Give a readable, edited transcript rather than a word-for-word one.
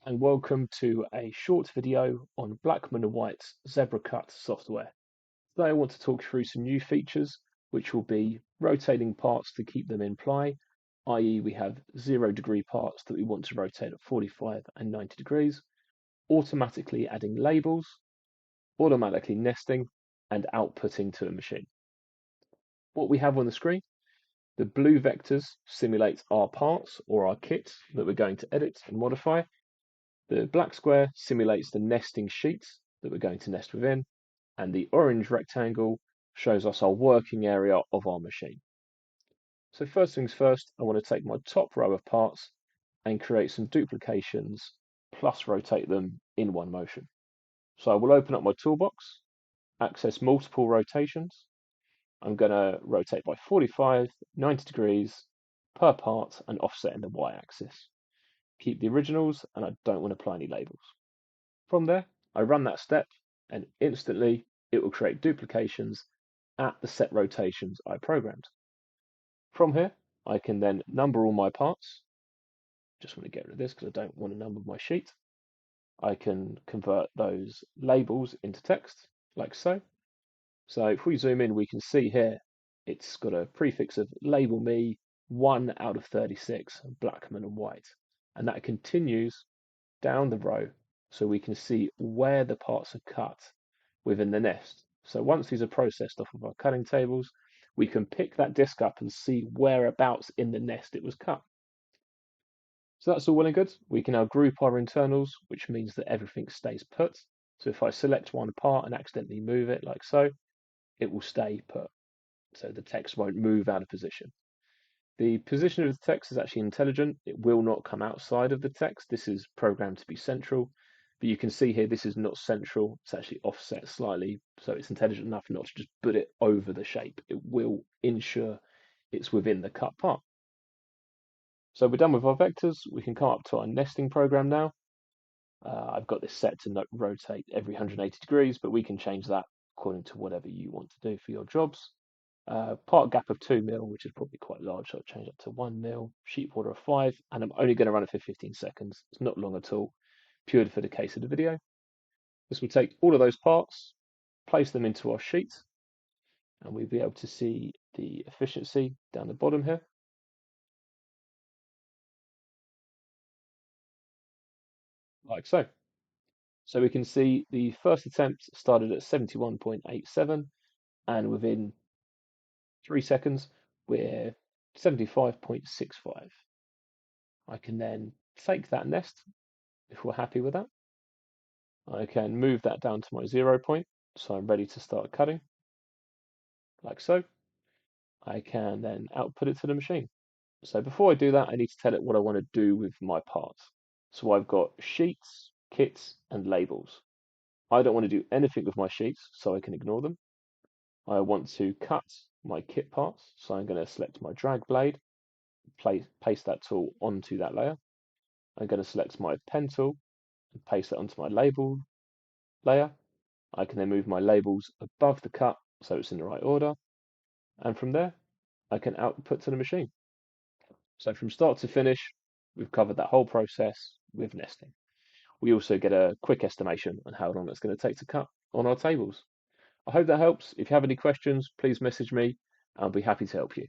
and welcome to a short video on Blackman and White's ZebraCut software. Today I want to talk through some new features which will be rotating parts to keep them in play, i.e. we have 0-degree parts that we want to rotate at 45 and 90 degrees, automatically adding labels, automatically nesting and outputting to a machine. What we have on the screen, the blue vectors simulate our parts or our kit that we're going to edit and modify. The black square simulates the nesting sheet that we're going to nest within, and the orange rectangle shows us our working area of our machine. So first things first, I want to take my top row of parts and create some duplications plus rotate them in one motion. So I will open up my toolbox, access multiple rotations. I'm going to rotate by 45, 90 degrees per part and offset in the y-axis. Keep the originals, and I don't want to apply any labels. From there, I run that step, and instantly it will create duplications at the set rotations I programmed. From here, I can then number all my parts. Just want to get rid of this because I don't want to number my sheet. I can convert those labels into text, like so. So if we zoom in, we can see here, it's got a prefix of label me 1 out of 36, Blackman and White. And that continues down the row so we can see where the parts are cut within the nest. So once these are processed off of our cutting tables, we can pick that disc up and see whereabouts in the nest it was cut. So that's all well and good. We can now group our internals, which means that everything stays put. So if I select one part and accidentally move it like so, it will stay put. So the text won't move out of position. The position of the text is actually intelligent. It will not come outside of the text. This is programmed to be central. But you can see here, this is not central. It's actually offset slightly. So it's intelligent enough not to just put it over the shape. It will ensure it's within the cut part. So we're done with our vectors. We can come up to our nesting program now. I've got this set to rotate every 180 degrees, but we can change that according to whatever you want to do for your jobs. Part gap of 2 mil, which is probably quite large, so I'll change that to 1 mil, sheet border of 5, and I'm only going to run it for 15 seconds. It's not long at all, purely for the case of the video. This will take all of those parts, place them into our sheet, and we'll be able to see the efficiency down the bottom here. Like so. So we can see the first attempt started at 71.87, and within 3 seconds, we're 75.65. I can then take that nest, if we're happy with that. I can move that down to my 0 point, so I'm ready to start cutting, like so. I can then output it to the machine. So before I do that, I need to tell it what I want to do with my parts. So I've got sheets, kits, and labels. I don't want to do anything with my sheets, so I can ignore them. I want to cut my kit parts, so I'm going to select my drag blade, paste that tool onto that layer. I'm going to select my pen tool and paste it onto my label layer. I can then move my labels above the cut so it's in the right order. And from there, I can output to the machine. So from start to finish, we've covered that whole process with nesting. We also get a quick estimation on how long it's going to take to cut on our tables. I hope that helps. If you have any questions, please message me. I'll be happy to help you.